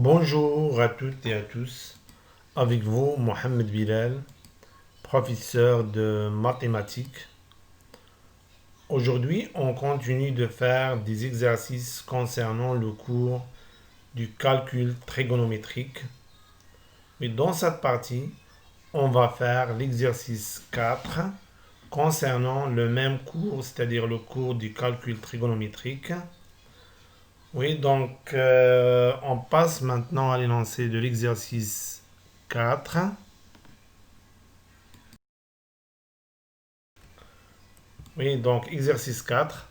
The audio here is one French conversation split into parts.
Bonjour à toutes et à tous. Avec vous, Mohamed Bilal, professeur de mathématiques. Aujourd'hui, on continue de faire des exercices concernant le cours du calcul trigonométrique. Mais dans cette partie, on va faire l'exercice 4 concernant le même cours, c'est-à-dire le cours du calcul trigonométrique. Oui, donc on passe maintenant à l'énoncé de l'exercice 4. Oui, donc exercice 4.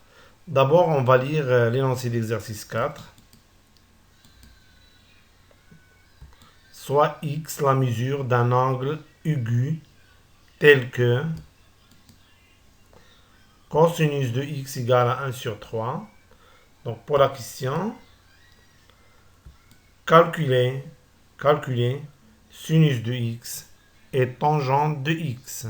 D'abord, on va lire l'énoncé d'exercice 4. Soit x la mesure d'un angle aigu tel que cosinus de x égale à 1 sur 3. Donc pour la question, calculer, calculer sinus de x et tangente de x.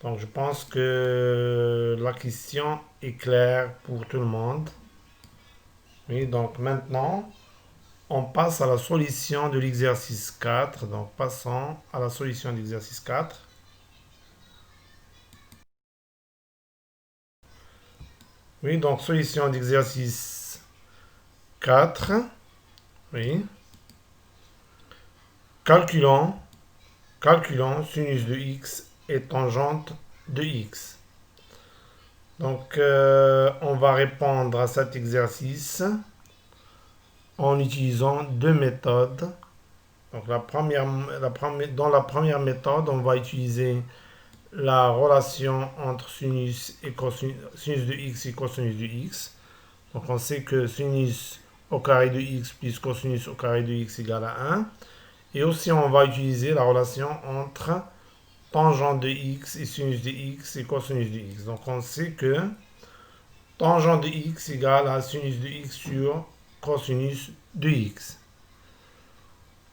Donc je pense que la question est claire pour tout le monde. Oui, donc maintenant, on passe à la solution de l'exercice 4. Donc, passons à la solution de l'exercice 4. Oui, donc solution d'exercice 4. Oui. Calculons, calculons sinus de x et tangente de x. Donc, on va répondre à cet exercice en utilisant deux méthodes. Donc, dans la première méthode, on va utiliser la relation entre sinus de x et cosinus de x. Donc on sait que sinus au carré de x plus cosinus au carré de x égale à 1. Et aussi on va utiliser la relation entre tangente de x et sinus de x et cosinus de x. Donc on sait que tangente de x égale à sinus de x sur cosinus de x.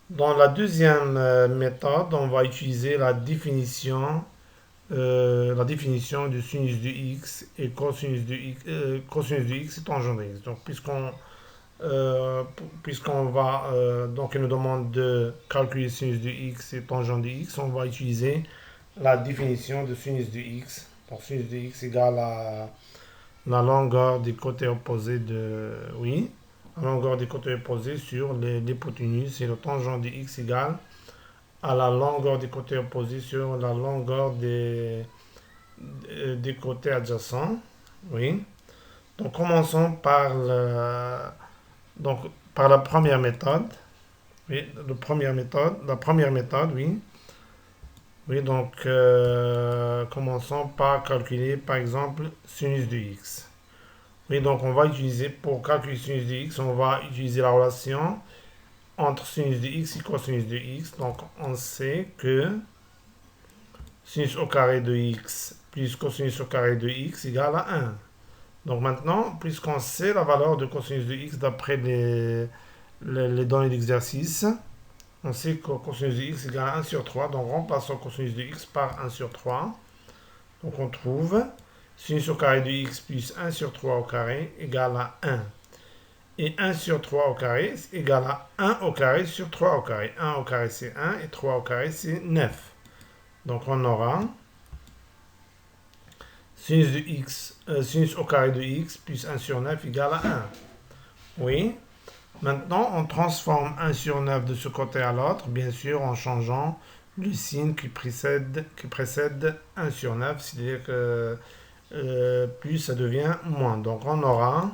Dans la deuxième méthode, on va utiliser la définition de sinus de x et cosinus de x et tangente de x. Donc, puisqu'on va, donc il nous demande de calculer sinus de x et tangente de x, on va utiliser la définition de sinus de x. Donc, sinus de x égale à la longueur des côtés opposés la longueur des côtés opposés sur l'hypoténuse, et le tangent de x égale à la longueur des côtés opposés sur la longueur des côtés adjacents. Oui. Donc commençons donc, par la première méthode. Oui, la première méthode, oui. Oui, donc commençons par calculer par exemple sinus de x. Oui, donc on va utiliser, pour calculer sinus de x, on va utiliser la relation entre sinus de x et cosinus de x. Donc on sait que sinus au carré de x plus cosinus au carré de x égale à 1. Donc maintenant, puisqu'on sait la valeur de cosinus de x d'après les données d'exercice, on sait que cosinus de x égale à 1 sur 3. Donc remplaçons cosinus de x par 1 sur 3. Donc on trouve sinus au carré de x plus 1 sur 3 au carré égale à 1. Et 1 sur 3 au carré égale à 1 au carré sur 3 au carré. 1 au carré c'est 1 et 3 au carré c'est 9. Donc on aura sinus au carré de x plus 1 sur 9 égale à 1. Oui. Maintenant, on transforme 1 sur 9 de ce côté à l'autre, bien sûr en changeant le signe qui précède 1 sur 9, c'est-à-dire que plus ça devient moins. Donc on aura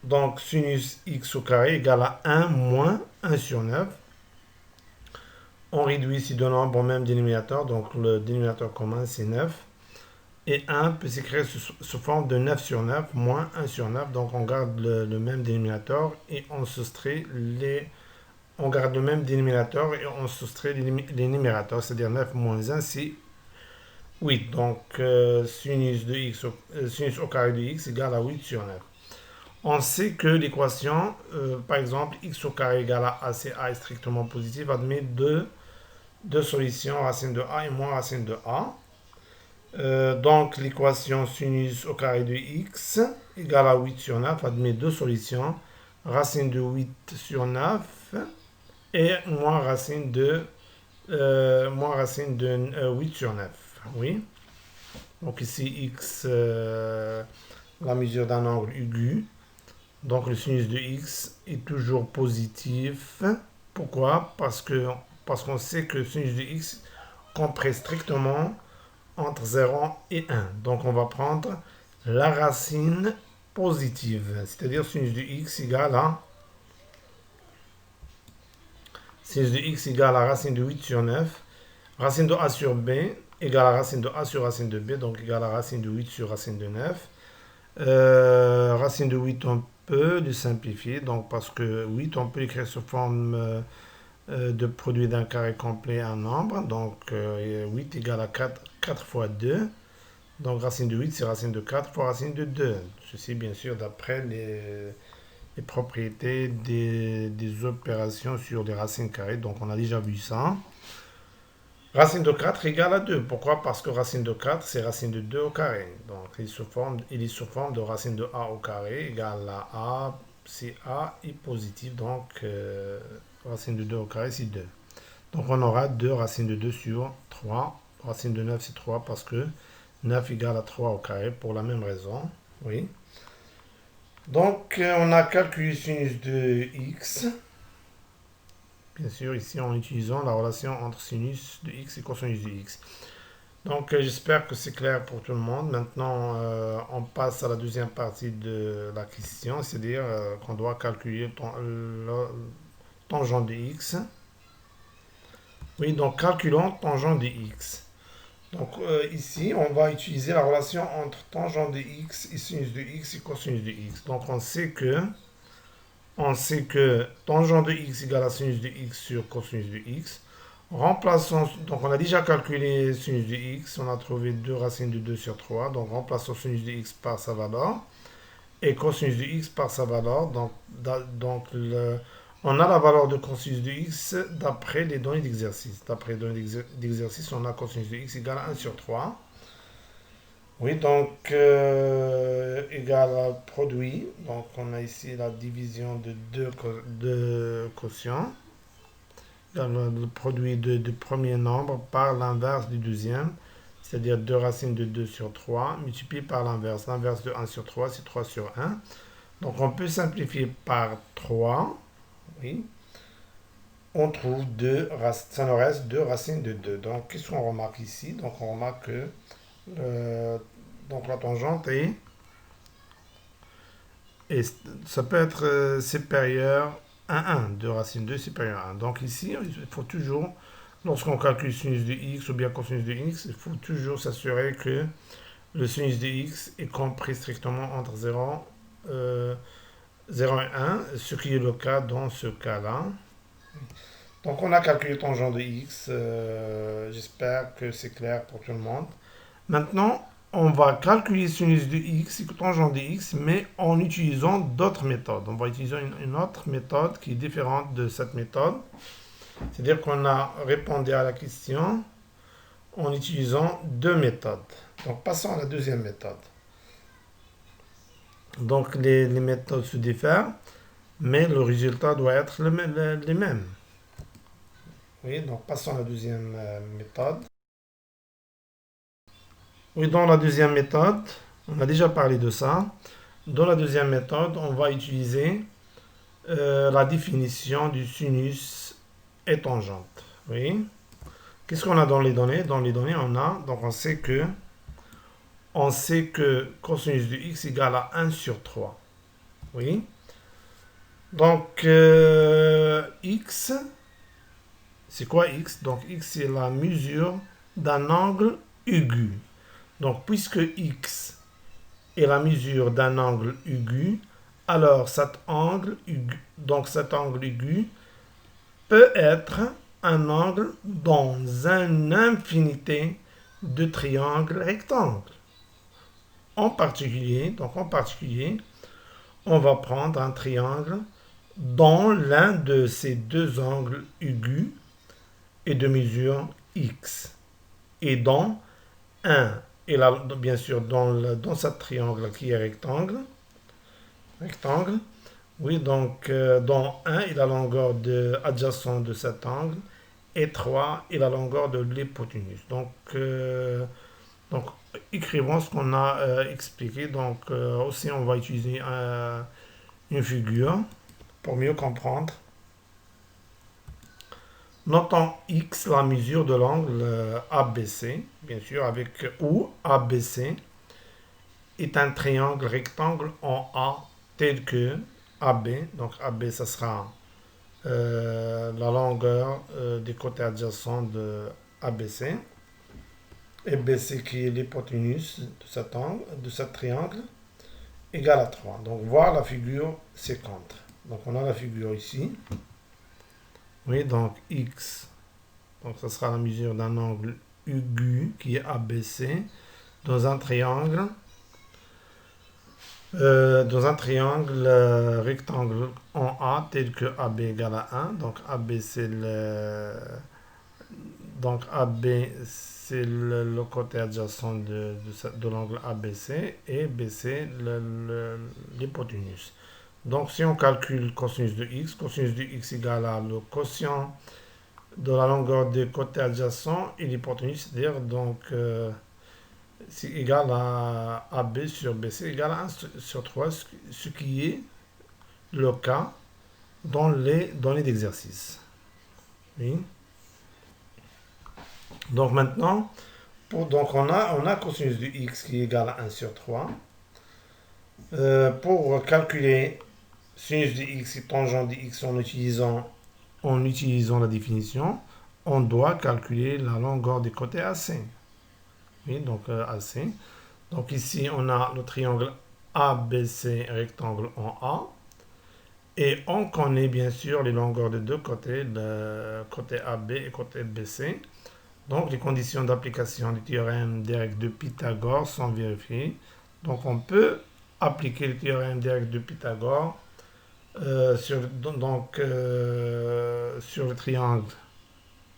donc sinus x au carré égale à 1 moins 1 sur 9. On réduit ces deux nombres au même dénominateur, donc le dénominateur commun c'est 9. Et 1 peut s'écrire sous forme de 9 sur 9 moins 1 sur 9. Donc on garde le même dénominateur et on soustrait on garde le même dénominateur et on soustrait les numérateurs, c'est-à-dire 9 moins 1 c'est 8. Donc sinus au carré de x égale à 8 sur 9. On sait que l'équation, par exemple, x au carré égale à a, c'est a est strictement positive, admet deux solutions, racine de a et moins racine de a. Donc l'équation sinus au carré de x égale à 8 sur 9 admet deux solutions. Racine de 8 sur 9 et moins racine de 8 sur 9. Oui. Donc ici x, la mesure d'un angle aigu. Donc le sinus de x est toujours positif. Pourquoi? Parce qu'on sait que le sinus de x comprend strictement entre 0 et 1. Donc on va prendre la racine positive, c'est-à-dire sinus de x égale à sinus de x égale à racine de 8 sur 9, racine de a sur b égale à racine de a sur racine de b, donc égale à racine de 8 sur racine de 9. Racine de 8, on peut le simplifier, donc parce que 8, on peut l'écrire sous forme de produit d'un carré complet un nombre, donc 8 égale à 4 fois 2, donc racine de 8 c'est racine de 4 fois racine de 2, ceci bien sûr d'après les propriétés des opérations sur les racines carrées, donc on a déjà vu ça. Racine de 4 égale à 2. Pourquoi? Parce que racine de 4, c'est racine de 2 au carré. Donc, il est sous forme de racine de a au carré égale à a, si a est positif. Donc, racine de 2 au carré, c'est 2. Donc, on aura 2 racines de 2 sur 3. Racine de 9, c'est 3 parce que 9 égale à 3 au carré pour la même raison. Oui. Donc, on a calculé sinus de x. Bien sûr, ici en utilisant la relation entre sinus de x et cosinus de x. Donc, j'espère que c'est clair pour tout le monde. Maintenant, on passe à la deuxième partie de la question, c'est-à-dire qu'on doit calculer le tangent de x. Oui, donc calculons tangent de x. Donc, ici, on va utiliser la relation entre tangent de x et sinus de x et cosinus de x. Donc, on sait que tangent de x égale à sinus de x sur cosinus de x. Remplaçons, donc on a déjà calculé sinus de x, on a trouvé 2 racines de 2 sur 3, donc remplaçons sinus de x par sa valeur et cosinus de x par sa valeur. Donc on a la valeur de cosinus de x d'après les données d'exercice. D'après les données d'exercice, on a cosinus de x égale à 1 sur 3. Oui, donc égal à produit. Donc on a ici la division de deux quotients. Le produit du premier nombre par l'inverse du deuxième, c'est-à-dire 2 racines de 2 sur 3 multiplié par l'inverse. L'inverse de 1 sur 3, c'est 3 sur 1. Donc on peut simplifier par 3. Oui. On trouve ça nous reste 2 racines de 2. Donc qu'est-ce qu'on remarque ici? Donc on remarque que donc la tangente ça peut être supérieur à 1, 2 racines 2 supérieur à 1. Donc ici, il faut toujours, lorsqu'on calcule sinus de x ou bien cosinus de x, il faut toujours s'assurer que le sinus de x est compris strictement entre 0 et 1, ce qui est le cas dans ce cas-là. Donc on a calculé tangent de x, j'espère que c'est clair pour tout le monde. Maintenant, on va calculer sinus de x et tangent de x, mais en utilisant d'autres méthodes. On va utiliser une autre méthode qui est différente de cette méthode. C'est-à-dire qu'on a répondu à la question en utilisant deux méthodes. Donc, passons à la deuxième méthode. Donc, les méthodes se diffèrent, mais le résultat doit être les mêmes. Oui, donc passons à la deuxième méthode. Oui, dans la deuxième méthode, on a déjà parlé de ça. Dans la deuxième méthode, on va utiliser la définition du sinus et tangente. Oui. Qu'est-ce qu'on a dans les données? Dans les données, on sait que cosinus de x égale à 1 sur 3. Oui. Donc, x, c'est quoi x? Donc, x, c'est la mesure d'un angle aigu. Donc, puisque x est la mesure d'un angle aigu, alors cet angle aigu peut être un angle dans une infinité de triangles rectangles. En particulier, on va prendre un triangle dont l'un de ces deux angles aigus est de mesure x et dont un il a, bien sûr, dans ce triangle qui est rectangle, oui, donc dans 1, il a la longueur adjacente de cet angle, et 3, il a la longueur de l'hypoténuse. Donc, écrivons ce qu'on a expliqué. Donc, aussi, on va utiliser une figure pour mieux comprendre. Notons X, la mesure de l'angle ABC, bien sûr, avec où ABC est un triangle rectangle en A tel que AB. Donc, AB, ça sera la longueur des côtés adjacents de ABC. Et BC qui est l'hypoténuse de cet angle, de ce triangle, égale à 3. Donc, voir la figure 50. Donc, on a la figure ici. Oui, donc X, donc ça sera la mesure d'un angle aigu qui est ABC dans un triangle, rectangle en A tel que AB égale à 1. Donc AB c'est le côté adjacent de l'angle ABC et BC l'hypoténuse. Donc si on calcule cosinus de x égale à le quotient de la longueur des côtés adjacents et l'hypoténuse, c'est-à-dire donc c'est égal à AB sur BC égale à 1 sur 3, ce qui est le cas dans les données d'exercice. Oui. Donc maintenant, donc on a cosinus de x qui est égal à 1 sur 3. Pour calculer sinus de x et tangent de x en utilisant la définition, on doit calculer la longueur des côtés AC. Oui, donc AC. Donc ici, on a le triangle ABC rectangle en A. Et on connaît bien sûr les longueurs des deux côtés, le côté AB et côté BC. Donc les conditions d'application du théorème des règles de Pythagore sont vérifiées. Donc on peut appliquer le théorème des règles de Pythagore sur le triangle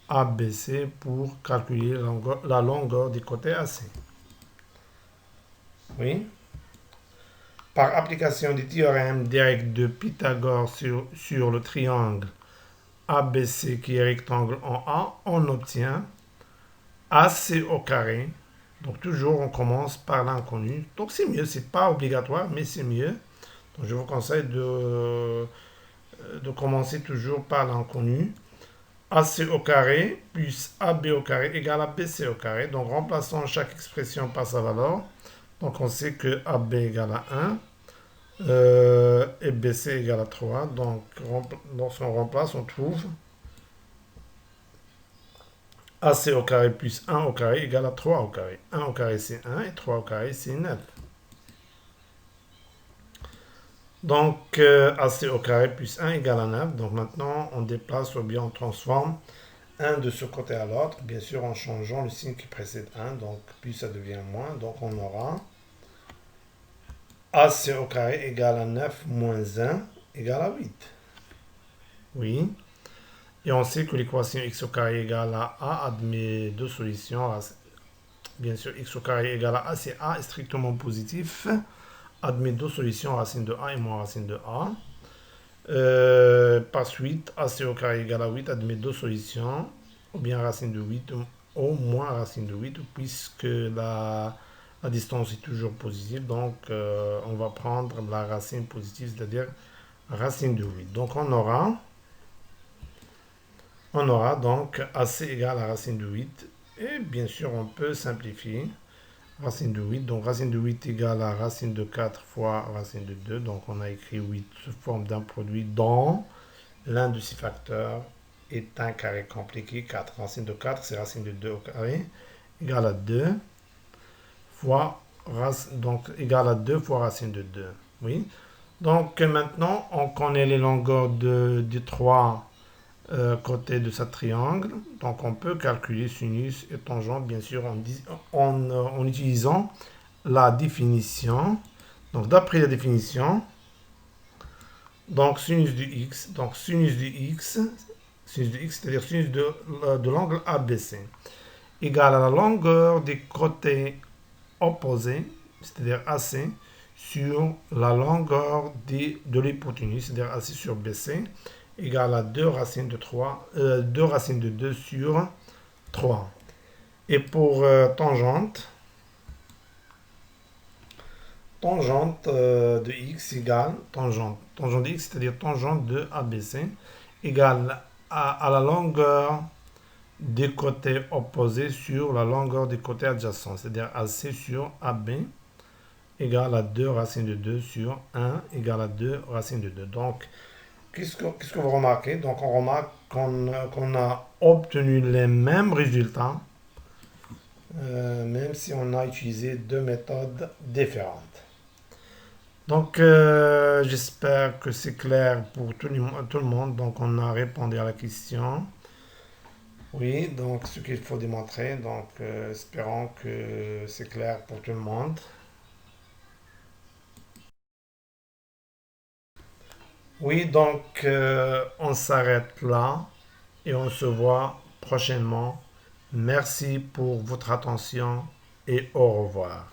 ABC pour calculer la longueur du côté AC. Oui. Par application du théorème des règles de Pythagore sur le triangle ABC qui est rectangle en A, on obtient AC au carré. Donc toujours on commence par l'inconnu. Donc c'est mieux, c'est pas obligatoire, mais c'est mieux. Donc je vous conseille de commencer toujours par l'inconnu. AC au carré plus AB au carré égale à BC au carré. Donc remplaçons chaque expression par sa valeur. Donc on sait que AB égale à 1 et BC égale à 3. Donc lorsqu'on remplace, on trouve AC au carré plus 1 au carré égale à 3 au carré. 1 au carré c'est 1 et 3 au carré c'est 9. Donc AC au carré plus 1 égale à 9. Donc maintenant on déplace ou bien on transforme 1 de ce côté à l'autre, bien sûr en changeant le signe qui précède 1. Donc plus ça devient moins. Donc on aura AC au carré égale à 9 moins 1 égale à 8. Oui. Et on sait que l'équation x au carré égale à a admet deux solutions. Bien sûr, x au carré égale à a, c'est a est strictement positif. Admet deux solutions, racine de a et moins racine de a. Par suite, ac au carré égale à 8 admet deux solutions, ou bien racine de 8 ou moins racine de 8, puisque la distance est toujours positive. Donc, on va prendre la racine positive, c'est-à-dire racine de 8. Donc, on aura donc AC égale à racine de 8. Et bien sûr, on peut simplifier racine de 8. Donc, racine de 8 égale à racine de 4 fois racine de 2. Donc, on a écrit 8 sous forme d'un produit dont l'un de ces facteurs est un carré compliqué. 4. Racine de 4, c'est racine de 2 au carré. Égale à 2 fois, donc, égale à 2 fois racine de 2. Oui. Donc, maintenant, on connaît les longueurs des trois côté de ce triangle. Donc on peut calculer sinus et tangente bien sûr en utilisant la définition. Donc d'après la définition, donc sinus de x, c'est-à-dire sinus de l'angle ABC égale à la longueur des côtés opposé, c'est-à-dire AC, sur la longueur de l'hypoténuse, c'est-à-dire AC sur BC, égale à 2 racines de 3, 2 racines de 2 sur 3. Et pour tangente de x égale tangente de x, c'est-à-dire tangente de ABC, égale à la longueur des côtés opposés sur la longueur des côtés adjacents, c'est-à-dire AC sur AB égale à 2 racines de 2 sur 1 égale à 2 racines de 2. Donc, qu'est-ce que vous remarquez? Donc, on remarque qu'on a obtenu les mêmes résultats, même si on a utilisé deux méthodes différentes. Donc, j'espère que c'est clair pour tout le monde. Donc, on a répondu à la question. Oui, donc ce qu'il faut démontrer. Donc, espérons que c'est clair pour tout le monde. Oui, donc on s'arrête là et on se voit prochainement. Merci pour votre attention et au revoir.